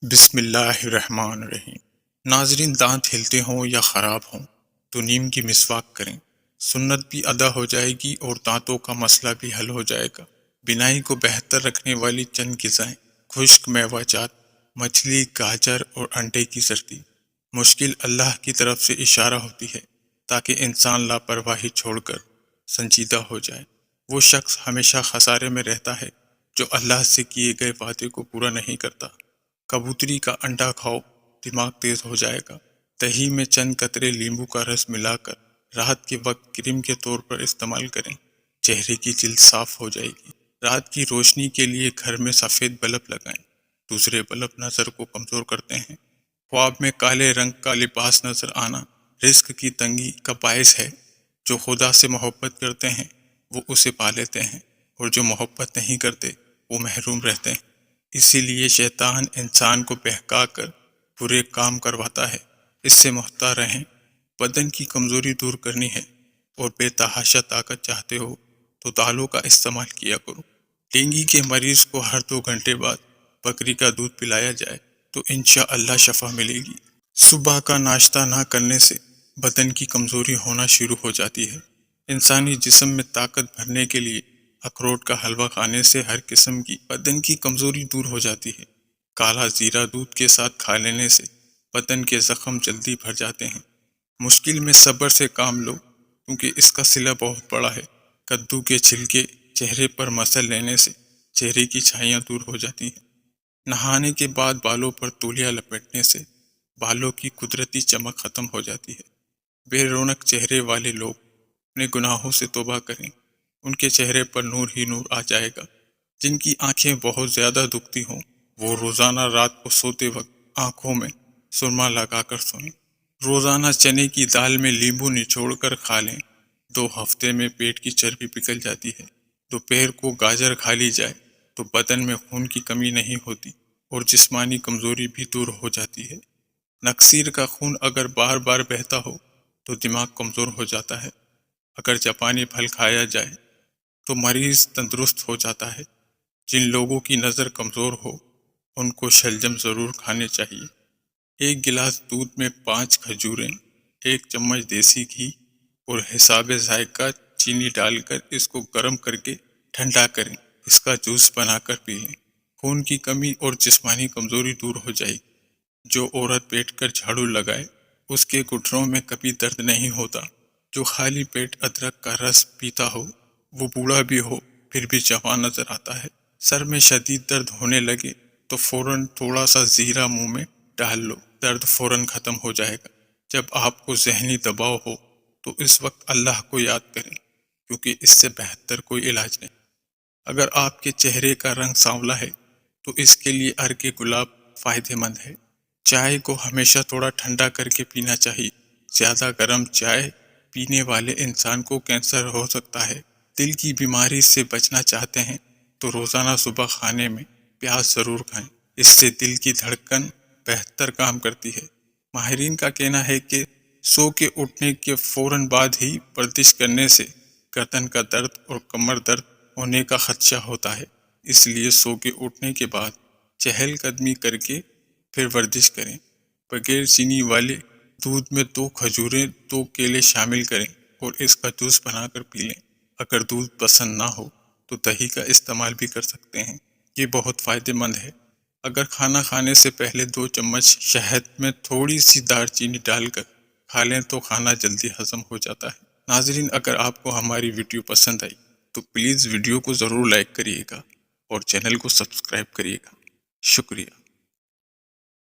بسم اللہ الرحمن الرحیم۔ ناظرین، دانت ہلتے ہوں یا خراب ہوں تو نیم کی مسواک کریں، سنت بھی ادا ہو جائے گی اور دانتوں کا مسئلہ بھی حل ہو جائے گا۔ بینائی کو بہتر رکھنے والی چند غذائیں: خشک میوہ جات، مچھلی، گاجر اور انڈے کی زردی۔ مشکل اللہ کی طرف سے اشارہ ہوتی ہے تاکہ انسان لاپرواہی چھوڑ کر سنجیدہ ہو جائے۔ وہ شخص ہمیشہ خسارے میں رہتا ہے جو اللہ سے کیے گئے وعدے کو پورا نہیں کرتا۔ کبوتری کا انڈا کھاؤ، دماغ تیز ہو جائے گا۔ دہی میں چند قطرے لیمبو کا رس ملا کر رات کے وقت کریم کے طور پر استعمال کریں، چہرے کی جلد صاف ہو جائے گی۔ رات کی روشنی کے لیے گھر میں سفید بلب لگائیں، دوسرے بلب نظر کو کمزور کرتے ہیں۔ خواب میں کالے رنگ کا لباس نظر آنا رزق کی تنگی کا باعث ہے۔ جو خدا سے محبت کرتے ہیں وہ اسے پا لیتے ہیں، اور جو محبت نہیں کرتے وہ محروم رہتے ہیں۔ اسی لیے شیطان انسان کو بہکا کر برے کام کرواتا ہے۔ اس سے محتاط رہیں۔ بدن کی کمزوری دور کرنی ہے اور بے تحاشا طاقت چاہتے ہو تو دالوں کا استعمال کیا کرو۔ ڈینگی کے مریض کو ہر 2 گھنٹے بعد بکری کا دودھ پلایا جائے تو انشاءاللہ شفا ملے گی۔ صبح کا ناشتہ نہ کرنے سے بدن کی کمزوری ہونا شروع ہو جاتی ہے۔ انسانی جسم میں طاقت بھرنے کے لیے اخروٹ کا حلوہ کھانے سے ہر قسم کی بدن کی کمزوری دور ہو جاتی ہے۔ کالا زیرہ دودھ کے ساتھ کھا لینے سے بدن کے زخم جلدی بھر جاتے ہیں۔ مشکل میں صبر سے کام لو کیونکہ اس کا صلہ بہت بڑا ہے۔ کدو کے چھلکے چہرے پر مسل لینے سے چہرے کی چھائیاں دور ہو جاتی ہیں۔ نہانے کے بعد بالوں پر تولیہ لپیٹنے سے بالوں کی قدرتی چمک ختم ہو جاتی ہے۔ بے رونق چہرے والے لوگ اپنے گناہوں سے توبہ کریں، ان کے چہرے پر نور ہی نور آ جائے گا۔ جن کی آنکھیں بہت زیادہ دکھتی ہوں وہ روزانہ رات کو سوتے وقت آنکھوں میں سرما لگا کر سوئیں۔ روزانہ چنے کی دال میں لیمبو نچوڑ کر کھا لیں، 2 ہفتے میں پیٹ کی چربی پگھل جاتی ہے۔ دوپہر کو گاجر کھا لی جائے تو بدن میں خون کی کمی نہیں ہوتی اور جسمانی کمزوری بھی دور ہو جاتی ہے۔ نکسیر کا خون اگر بار بار بہتا ہو تو دماغ کمزور ہو جاتا ہے۔ اگر جاپانی پھل کھایا جائے تو مریض تندرست ہو جاتا ہے۔ جن لوگوں کی نظر کمزور ہو ان کو شلجم ضرور کھانے چاہیے۔ 1 گلاس دودھ میں 5 کھجوریں، 1 چمچ دیسی گھی اور حساب ذائقہ چینی ڈال کر اس کو گرم کر کے ٹھنڈا کریں۔ اس کا جوس بنا کر پی لیں۔ خون کی کمی اور جسمانی کمزوری دور ہو جائے گی۔ جو عورت بیٹھ کر جھاڑو لگائے اس کے گھٹنوں میں کبھی درد نہیں ہوتا۔ جو خالی پیٹ ادرک کا رس پیتا ہو وہ بوڑھا بھی ہو پھر بھی جوان نظر آتا ہے۔ سر میں شدید درد ہونے لگے تو فوراً تھوڑا سا زیرہ منہ میں ڈال لو، درد فوراً ختم ہو جائے گا۔ جب آپ کو ذہنی دباؤ ہو تو اس وقت اللہ کو یاد کریں کیونکہ اس سے بہتر کوئی علاج نہیں۔ اگر آپ کے چہرے کا رنگ سانولا ہے تو اس کے لیے عرق گلاب فائدہ مند ہے۔ چائے کو ہمیشہ تھوڑا ٹھنڈا کر کے پینا چاہیے۔ زیادہ گرم چائے پینے والے انسان کو کینسر ہو سکتا ہے۔ دل کی بیماری سے بچنا چاہتے ہیں تو روزانہ صبح کھانے میں پیاز ضرور کھائیں، اس سے دل کی دھڑکن بہتر کام کرتی ہے۔ ماہرین کا کہنا ہے کہ سو کے اٹھنے کے فوراً بعد ہی ورزش کرنے سے گردن کا درد اور کمر درد ہونے کا خدشہ ہوتا ہے۔ اس لیے سو کے اٹھنے کے بعد چہل قدمی کر کے پھر ورزش کریں۔ بغیر چینی والے دودھ میں 2 کھجوریں، 2 کیلے شامل کریں اور اس کا جوس بنا کر پی لیں۔ اگر دودھ پسند نہ ہو تو دہی کا استعمال بھی کر سکتے ہیں، یہ بہت فائدہ مند ہے۔ اگر کھانا کھانے سے پہلے 2 چمچ شہد میں تھوڑی سی دار چینی ڈال کر کھا لیں تو کھانا جلدی ہضم ہو جاتا ہے۔ ناظرین، اگر آپ کو ہماری ویڈیو پسند آئی تو پلیز ویڈیو کو ضرور لائک کریے گا اور چینل کو سبسکرائب کریے گا۔ شکریہ۔